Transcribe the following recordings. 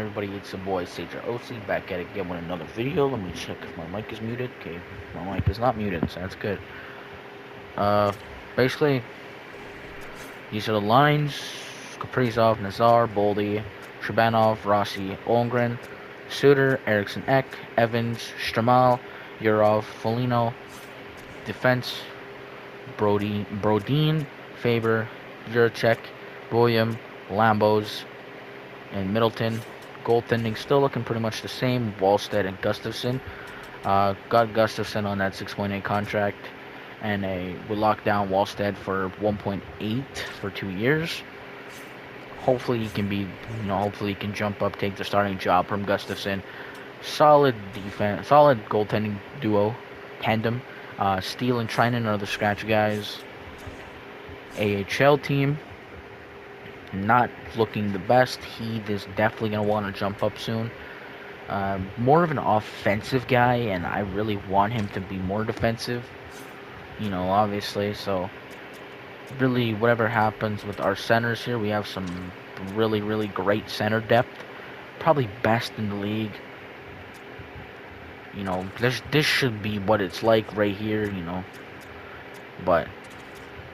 everybody? It's your boy Sager OC back at it again with another video. Let me check if my mic is muted. Okay, my mic is not muted, so that's good. Uh, basically, these are the lines: Kaprizov, Nazar, Boldy, Shabanov, Rossi, Olmgren, Suter, Eriksson Ek, Evans, Stramal, Yurov, Foligno. Defense: Brodin, Faber, Juracek, William, Lambos, and Middleton. Goaltending still looking pretty much the same. Wallstead and Gustafson. Got Gustafson on that 6.8 contract, and we locked down Wallstead for 1.8 for 2 years. Hopefully he can be, hopefully he can jump up, take the starting job from Gustafson. Solid defense, solid goaltending duo, tandem. Steele and Trinan are the scratch guys. AHL team, not looking the best. He is definitely going to want to jump up soon. More of an offensive guy, and I really want him to be more defensive. Obviously. So, really, whatever happens with our centers here, we have some really, really great center depth. Probably best in the league. This should be what it's like right here, But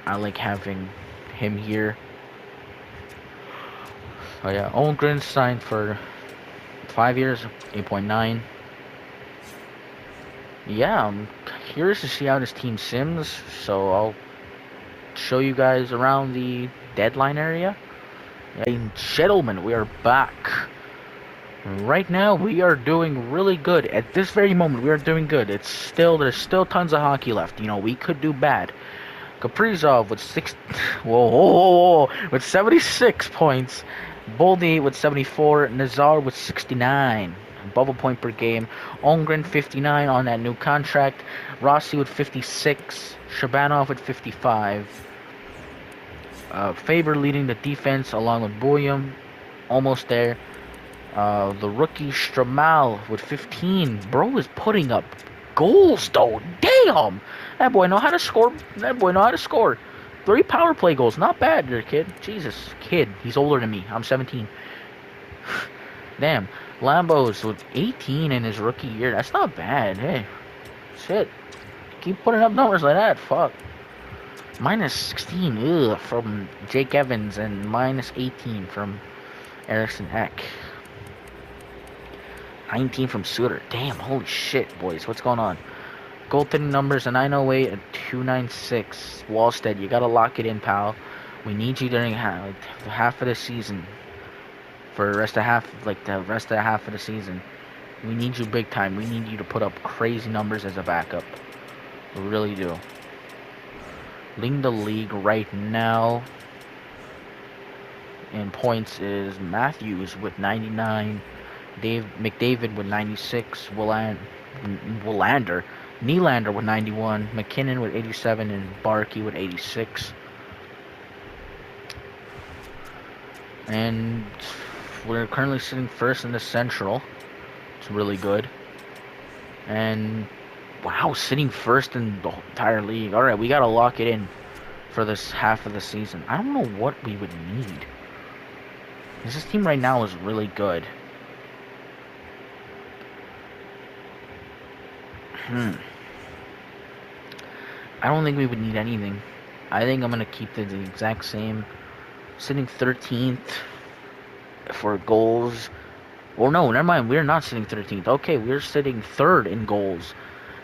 I like having him here. Oh yeah, Olmgren signed for 5 years, 8.9. Yeah, I'm curious to see how this team sims, so I'll show you guys around the deadline area. And gentlemen, we are back. Right now, we are doing really good. At this very moment, we are doing good. There's still tons of hockey left. We could do bad. Kaprizov with with 76 points. Boldy with 74. Nazar with 69. Above a point per game. Olmgren 59 on that new contract. Rossi with 56. Shabanov with 55. Faber leading the defense along with William. Almost there. The rookie Stramal with 15. Bro is putting up goals though. Damn! That boy know how to score. 3 power play goals. Not bad, there, kid. Jesus, kid. He's older than me. I'm 17. Damn. Lambos with 18 in his rookie year. That's not bad. Hey. Shit. Keep putting up numbers like that. Fuck. Minus 16 from Jake Evans and minus 18 from Eriksson Ek. 19 from Suter. Damn, holy shit, boys. What's going on? Goaltending numbers, a 908, a 296. Wallstead, you gotta lock it in, pal. We need you during half of the season. For the rest of half of the season. We need you big time. We need you to put up crazy numbers as a backup. We really do. Leading the league right now in points is Matthews with 99. McDavid with 96, Nylander with 91, McKinnon with 87, and Barkey with 86. And we're currently sitting first in the Central. It's really good. And wow, sitting first in the entire league. All right, we gotta lock it in for this half of the season. I don't know what we would need. This team right now is really good. I don't think we would need anything. I think I'm going to keep the exact same. Sitting 13th for goals. Well, no, never mind. We're not sitting 13th. Okay, we're sitting 3rd in goals.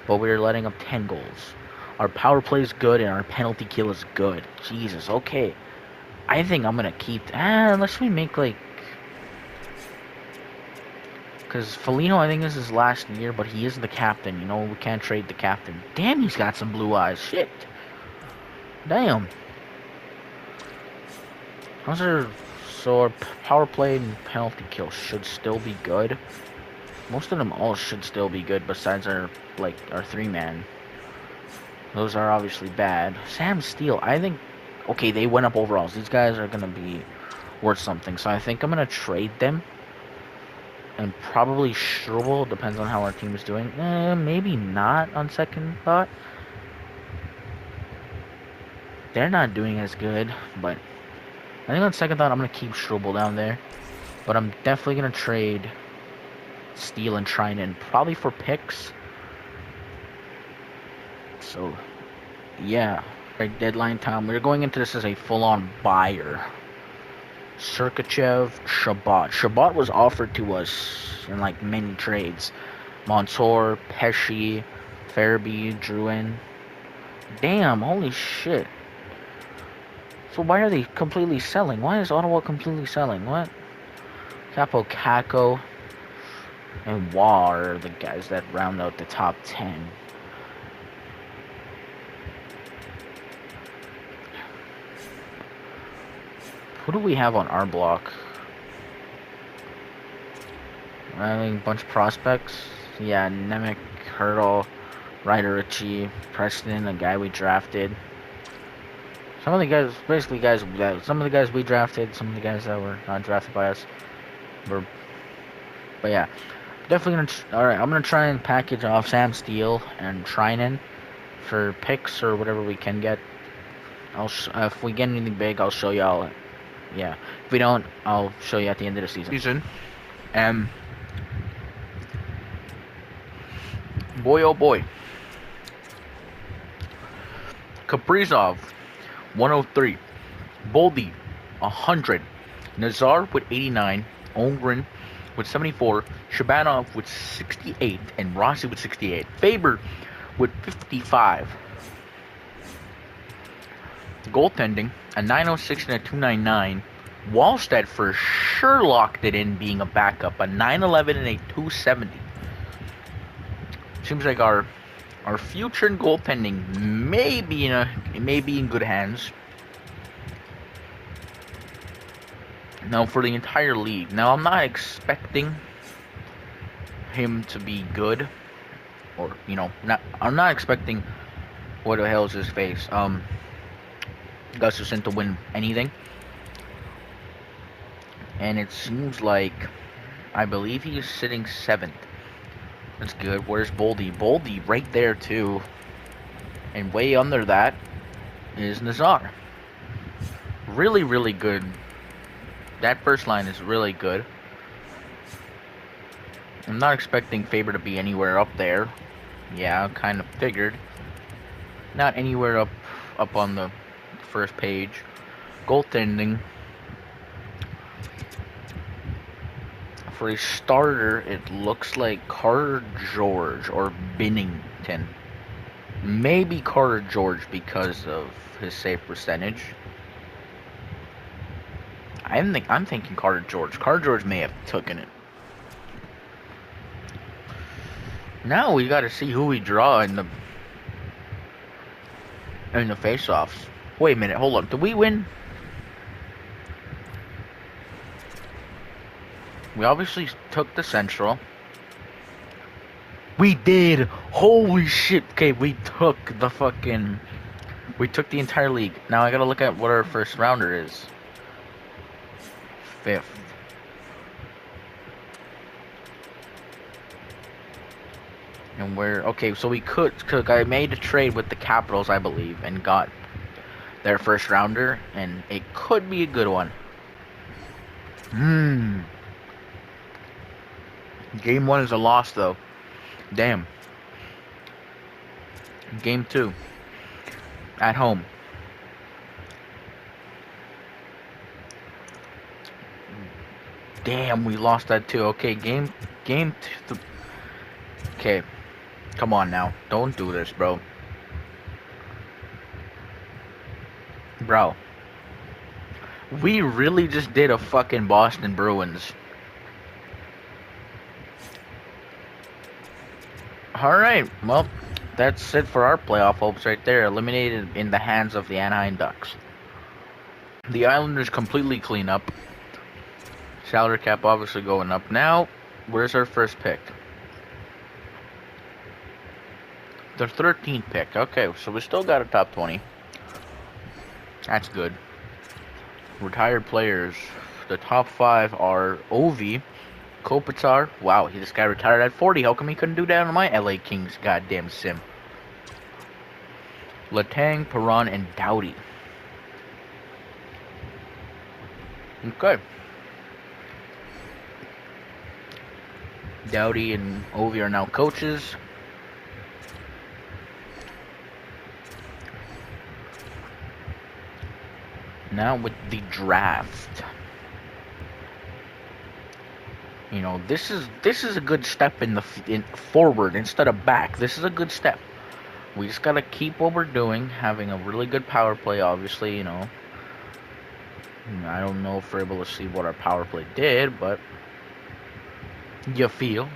But we're letting up 10 goals. Our power play is good and our penalty kill is good. Jesus, okay. I think I'm going to keep... unless we make like... Because Foligno, I think this is his last year, but he is the captain. We can't trade the captain. Damn, he's got some blue eyes. Shit. Damn. So our power play and penalty kill should still be good. Most of them all should still be good, besides our 3-man. Those are obviously bad. Sam Steele, I think... Okay, they went up overalls. These guys are going to be worth something. So I think I'm going to trade them. And probably Struble, depends on how our team is doing. Maybe not on second thought. They're not doing as good, but I think on second thought I'm going to keep Struble down there. But I'm definitely gonna trade Steele and Trinan, probably for picks. So yeah, right, deadline time. We're going into this as a full-on buyer. Sergachev, Shabbat was offered to us in like many trades. Montour, Pesci, Farabee, Druin. Damn, holy shit. So why are they completely selling? Why is Ottawa completely selling? What? Capo Caco and Waugh are the guys that round out the top 10. Who do we have on our block? I mean, a bunch of prospects. Yeah, Nemec, Hurdle, Ryder Ritchie, Preston, a guy we drafted. Some of the guys, basically guys, some of the guys we drafted, some of the guys that were not drafted by us. Were, but yeah, definitely gonna. All right, I'm gonna try and package off Sam Steele and Trinan for picks or whatever we can get. If we get anything big, I'll show y'all. Yeah, if we don't, I'll show you at the end of the season. And boy, oh boy, Kaprizov, 103, Boldy, 100, Nazar with 89, Holmgren with 74, Shabanov with 68, and Rossi with 68. Faber with 55. Goaltending, a 906 and a 299. Wallstead for sure locked it in being a backup, a 911 and a 270. Seems like our future in goaltending may be in good hands. Now for the entire league. Now I'm not expecting him to be good, or I'm not expecting what the hell is his face Gustafson to win anything, and it seems like I believe he is sitting 7th. That's good. Where's Boldy? Boldy right there too, and way under that is Nazar. Really, really good. That first line is really good. I'm not expecting Faber to be anywhere up there. Yeah, I kind of figured. Not anywhere up on the first page. Goaltending. For a starter, it looks like Carter George or Binnington. Maybe Carter George because of his save percentage. I'm thinking Carter George. Carter George may have taken it. Now we got to see who we draw in the face-offs. Wait a minute, hold on. Did we win? We obviously took the Central. We did. Holy shit. Okay, we took the entire league. Now I gotta look at what our first rounder is. 5th. And okay, so I made a trade with the Capitals, I believe, and got their first rounder, and it could be a good one. Game 1 is a loss, though. Damn. Game 2. At home. Damn, we lost that too. Okay, game 2. Okay. Come on now. Don't do this, bro. Bro. We really just did a fucking Boston Bruins. Alright, well, that's it for our playoff hopes right there. Eliminated in the hands of the Anaheim Ducks. The Islanders completely clean up. Salary cap obviously going up. Now, where's our first pick? The 13th pick. Okay, so we still got a top 20. That's good. Retired players. The top 5 are Ovi, Kopitar. Wow, this guy retired at 40. How come he couldn't do that on my LA Kings goddamn sim? Letang, Perron, and Doughty. Okay. Dowdy and Ovi are now coaches. Now with the draft. You know, this is a good step in forward instead of back. This is a good step. We just gotta keep what we're doing, having a really good power play. Obviously, you know, I don't know if we're able to see what our power play did, but you feel.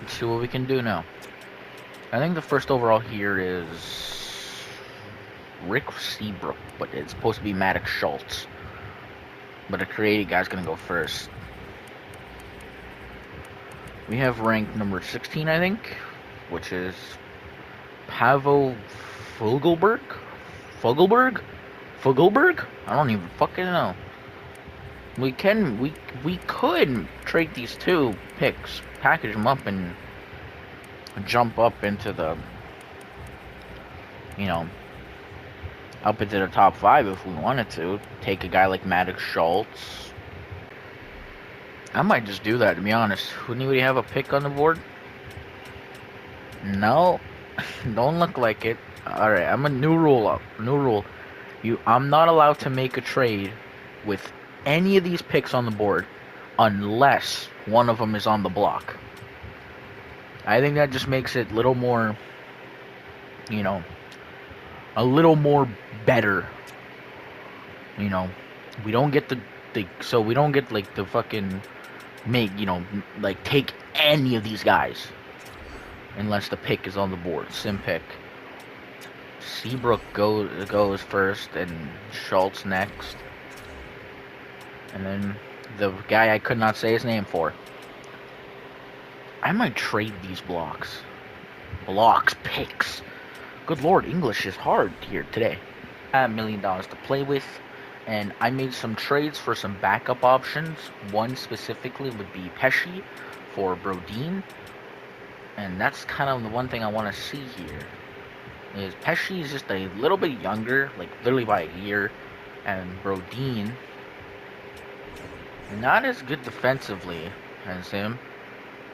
Let's see what we can do now. I think the first overall here is Rick Seabrook, but it's supposed to be Maddox Schultz. But a creative guy's gonna go first. We have ranked number 16, I think, which is Pavo Fogelberg? Fogelberg? Fogelberg? I don't even fucking know. We could trade these two picks, package them up, and jump up into the, you know, up into the top 5 if we wanted to. Take a guy like Maddox Schultz. I might just do that, to be honest. Would anybody have a pick on the board? No, don't look like it. All right, I'm a new rule up. New rule. I'm not allowed to make a trade with any of these picks on the board unless one of them is on the block. I think that just makes it a little more, you know, a little more better. You know, we don't get so we don't get like the fucking like take any of these guys unless the pick is on the board. Sim pick. Seabrook goes first and Schultz next. And then the guy I could not say his name for. I might trade these blocks. Picks. Good lord, English is hard here today. I have $1 million to play with, and I made some trades for some backup options. One specifically would be Pesci for Brodin. And that's kind of the one thing I want to see here. Is Pesci is just a little bit younger, like literally by a year, and Brodin not as good defensively as him,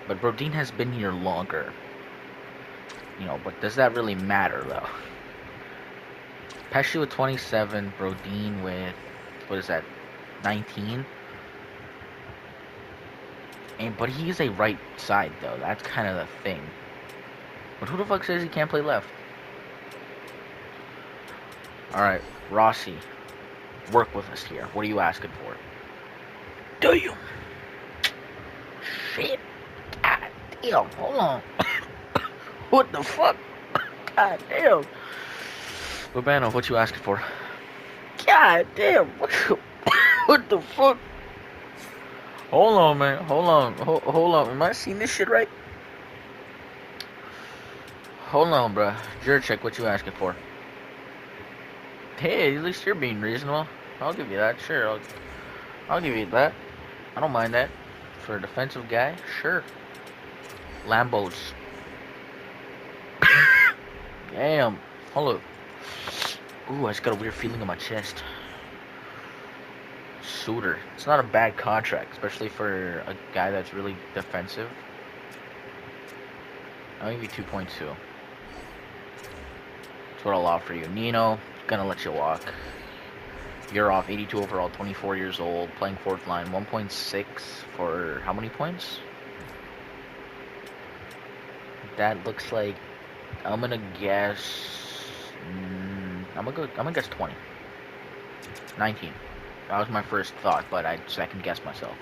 but Brodin has been here longer. You know, but does that really matter though? Pesci with 27, Brodin with, what is that, 19? But he's a right side though. That's kind of the thing. But who the fuck says he can't play left? Alright, Rossi. Work with us here. What are you asking for? Do you? Shit. God damn, hold on. What the fuck? God damn. Urbano, what you asking for? God damn. What the fuck? Hold on, man. Hold on. Am I seeing this shit right? Hold on, bruh. Jurchek, what you asking for? Hey, at least you're being reasonable. I'll give you that. Sure, I'll give you that. I don't mind that. For a defensive guy, sure. Lambos. Damn. Hold up. Ooh, I just got a weird feeling in my chest. Suter. It's not a bad contract, especially for a guy that's really defensive. I'll give you 2.2. That's what I'll offer you. Nino, gonna let you walk. You're off. 82 overall, 24 years old, playing fourth line. 1.6 for how many points? That looks like, I'm gonna guess. I'm gonna guess 20. 19. That was my first thought, but I second guessed myself.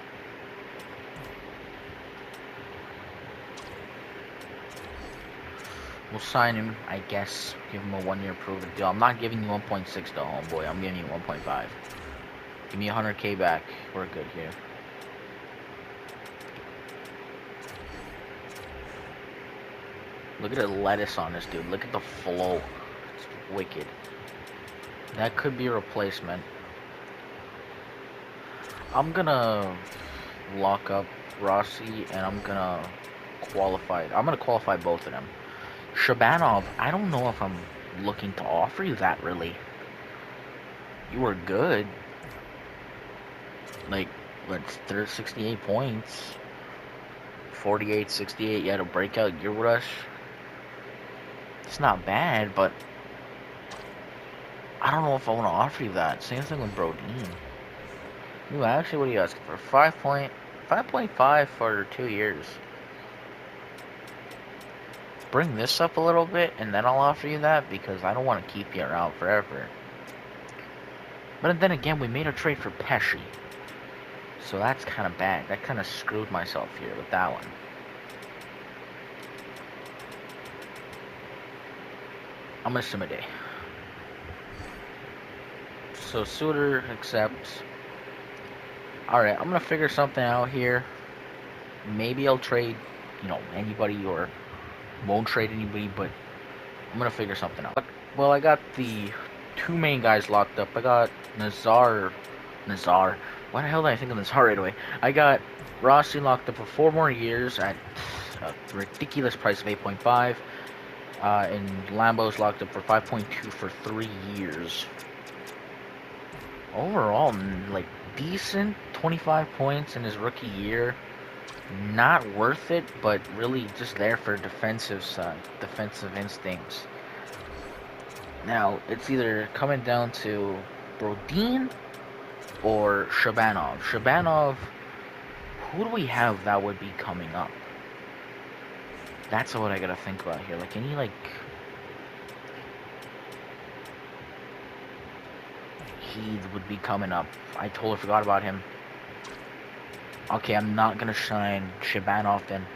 We'll sign him, I guess. Give him a 1-year proven deal. I'm not giving you 1.6 though, homeboy. I'm giving you 1.5. Give me 100K back. We're good here. Look at the lettuce on this dude. Look at the flow. It's wicked. That could be a replacement. I'm gonna lock up Rossi and I'm gonna qualify both of them. Shabanov, I don't know if I'm looking to offer you that really. You were good. Like, But there's 68 points. 48, 68. You had a breakout gear rush. It's not bad, but I don't know if I want to offer you that. Same thing with Brodeen. Ooh, actually, what are you asking for? 5.5 for 2 years. Bring this up a little bit, and then I'll offer you that, because I don't want to keep you around forever. But then again, we made a trade for Pesci. So that's kind of bad. That kind of screwed myself here with that one. I'm gonna sim a day. So Suitor accepts. Alright, I'm gonna figure something out here. Maybe I'll trade, anybody, or won't trade anybody, but I'm gonna figure something out. Well, I got the 2 main guys locked up. I got Nazar. Why the hell did I think of Nazar right away? I got Rossi locked up for 4 more years at a ridiculous price of 8.5. And Lambo's locked up for 5.2 for 3 years. Overall, like, decent. 25 points in his rookie year. Not worth it, but really just there for defensive instincts. Now, it's either coming down to Brodeen or Shabanov. Shabanov, who do we have that would be coming up? That's what I gotta think about here. Like, any, he would be coming up. I totally forgot about him. Okay, I'm not gonna shine Shabanov then.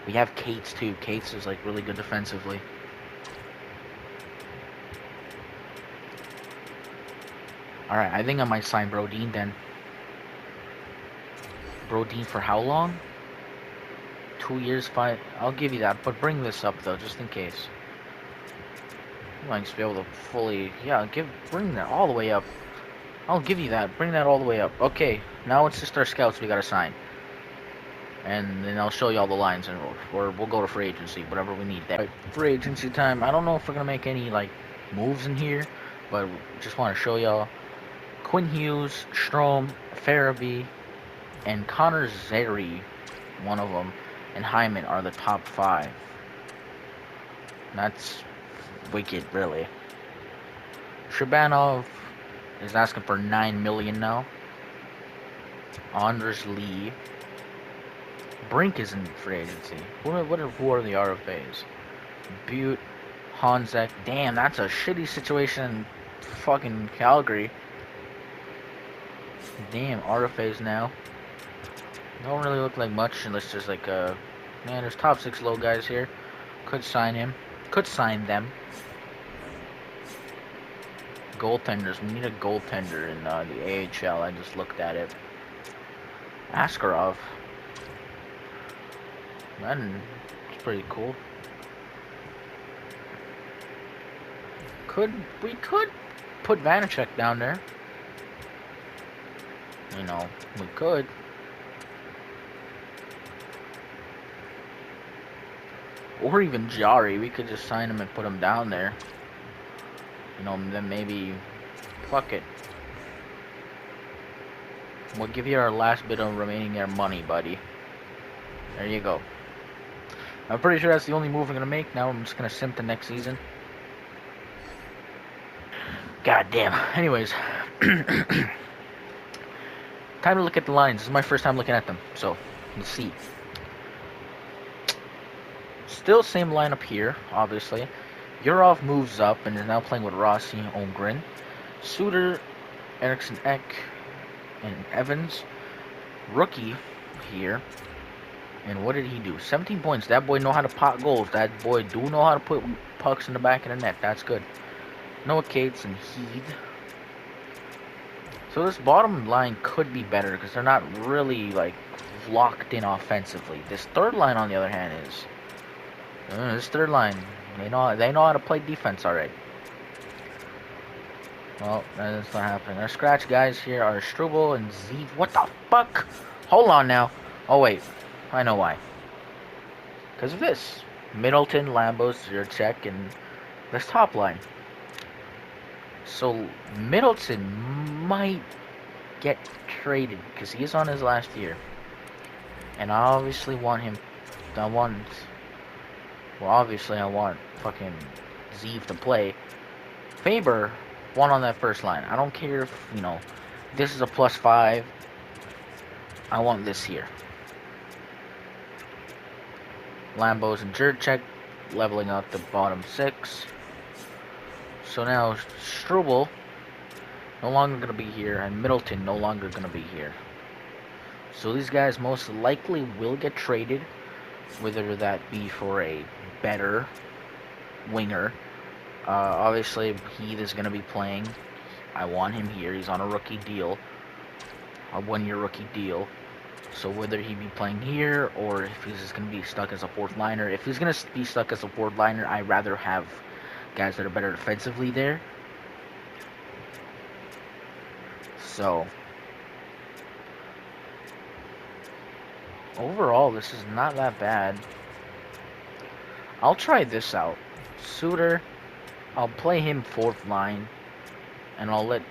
We have Cates too. Cates is, like, really good defensively. Alright, I think I might sign Brodeen then. Brodeen for how long? 2 years, 5. I'll give you that, but bring this up though, just in case. You might just be able to fully, yeah, bring that all the way up. I'll give you that. Bring that all the way up. Okay, now it's just our scouts we gotta sign, and then I'll show you all the lines, and we'll go to free agency, whatever we need there. Right, free agency time. I don't know if we're gonna make any moves in here, but just want to show y'all. Quinn Hughes, Strom, Farabee, and Connor Zeri, one of them, and Hyman are the top 5. That's wicked, really. Shabanov is asking for $9 million now. Anders Lee. Brink is in free agency. Who are the RFAs? Butte, Honzek. Damn, that's a shitty situation in fucking Calgary. Damn, RFAs now. Don't really look like much unless there's man, there's top 6 low guys here. Could sign him. Could sign them. Goaltenders. We need a goaltender in the AHL. I just looked at it. Askarov. That's pretty cool. We could put Vanacek down there. We could. Or even Jari. We could just sign him and put him down there. Then maybe... Fuck it. We'll give you our last bit of remaining air money, buddy. There you go. I'm pretty sure that's the only move I'm going to make. Now I'm just going to simp the next season. God damn. Anyways. Time to look at the lines. This is my first time looking at them. So, let's see. Still same lineup here, obviously. Yurov moves up and is now playing with Rossi, Holmgren. Suter, Eriksson Ek, and Evans. Rookie here. And what did he do? 17 points. That boy know how to pot goals. That boy do know how to put pucks in the back of the net. That's good. Noah Cates and Heath. So this bottom line could be better because they're not really locked in offensively. This third line, on the other hand, is this third line. They know how to play defense already. Well, that's not happening. Our scratch guys here are Struble and Z. What the fuck? Hold on now. Oh wait, I know why. Because of this. Middleton, Lambos, Zerchek, and this top line. So Middleton might get traded because he's on his last year. And I obviously want him. I want. Well, obviously, I want fucking Zeev to play. Faber won on that first line. I don't care if, this is a +5. I want this here. Lambos and Jurchek leveling out the bottom 6. So now Struble no longer going to be here, and Middleton no longer going to be here. So these guys most likely will get traded, whether that be for a better winger. Obviously, Heath is going to be playing. I want him here. He's on a rookie deal, a 1-year rookie deal. So whether he be playing here or if he's just going to be stuck as a 4th liner. If he's going to be stuck as a 4th liner, I'd rather have guys that are better defensively there. So overall, this is not that bad. I'll try this out. Suter, I'll play him 4th line, and I'll let,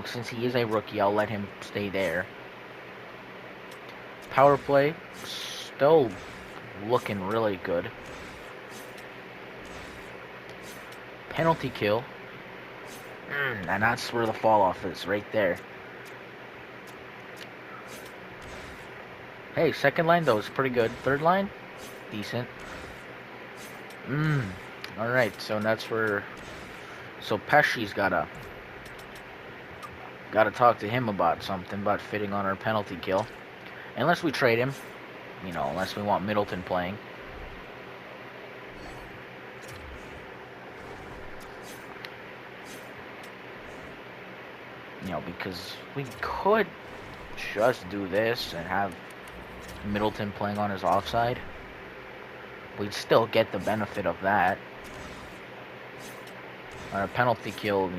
since he is a rookie, I'll let him stay there. Power play, still looking really good. Penalty kill, and that's where the fall off is, right there. Hey, 2nd line though is pretty good. 3rd line, decent. Alright, so that's where. So Pesci's gotta talk to him about something, about fitting on our penalty kill. Unless we trade him, unless we want Middleton playing. Because we could just do this and have Middleton playing on his offside. We'd still get the benefit of that. Our penalty kill,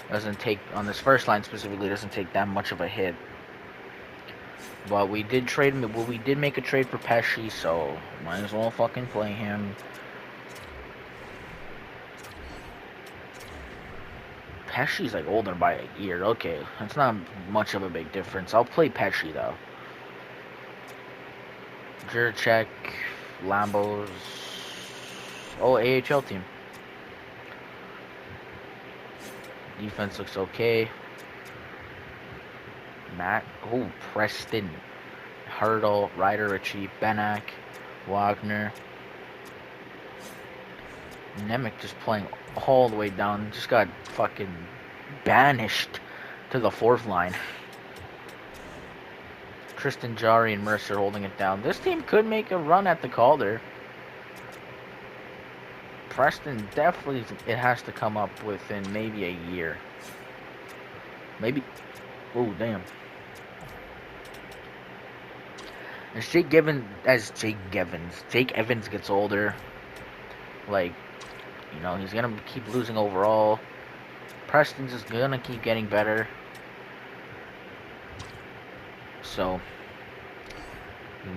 doesn't take, on this first line specifically, doesn't take that much of a hit. But we did trade him. Well, we did make a trade for Pesci, so might as well fucking play him. Pesci's like older by a year. Okay, that's not much of a big difference. I'll play Pesci though. Jurchek, Lambos. Oh, AHL team. Defense looks okay. Matt. Oh, Preston. Hurdle, Ryder Ritchie, Benak, Wagner. Nemec just playing all the way down. Just got fucking banished to the 4th line. Tristan Jarry and Mercer holding it down. This team could make a run at the Calder. Preston definitely, it has to come up within maybe a year. Maybe. Oh, damn. As Jake Evans gets older, like, he's gonna keep losing overall. Preston's just gonna keep getting better. So,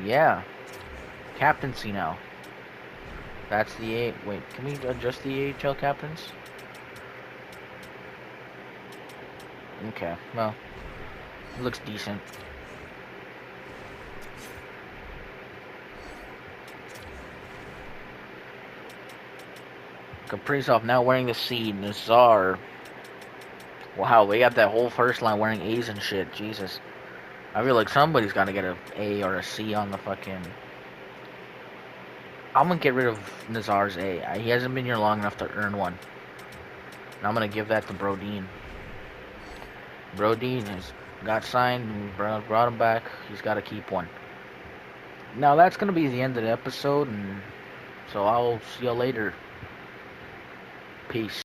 yeah. Captaincy now. That's the wait, can we adjust the AHL captains? Okay, well, it looks decent. Kaprizov now wearing the C. Nazar. Wow, we got that whole first line wearing A's and shit. Jesus. I feel like somebody's got to get an A or a C on the fucking. I'm going to get rid of Nazar's A. He hasn't been here long enough to earn one. And I'm going to give that to Brodin. Brodin has got signed and brought him back. He's got to keep one. Now, that's going to be the end of the episode. And so I'll see you later. Peace.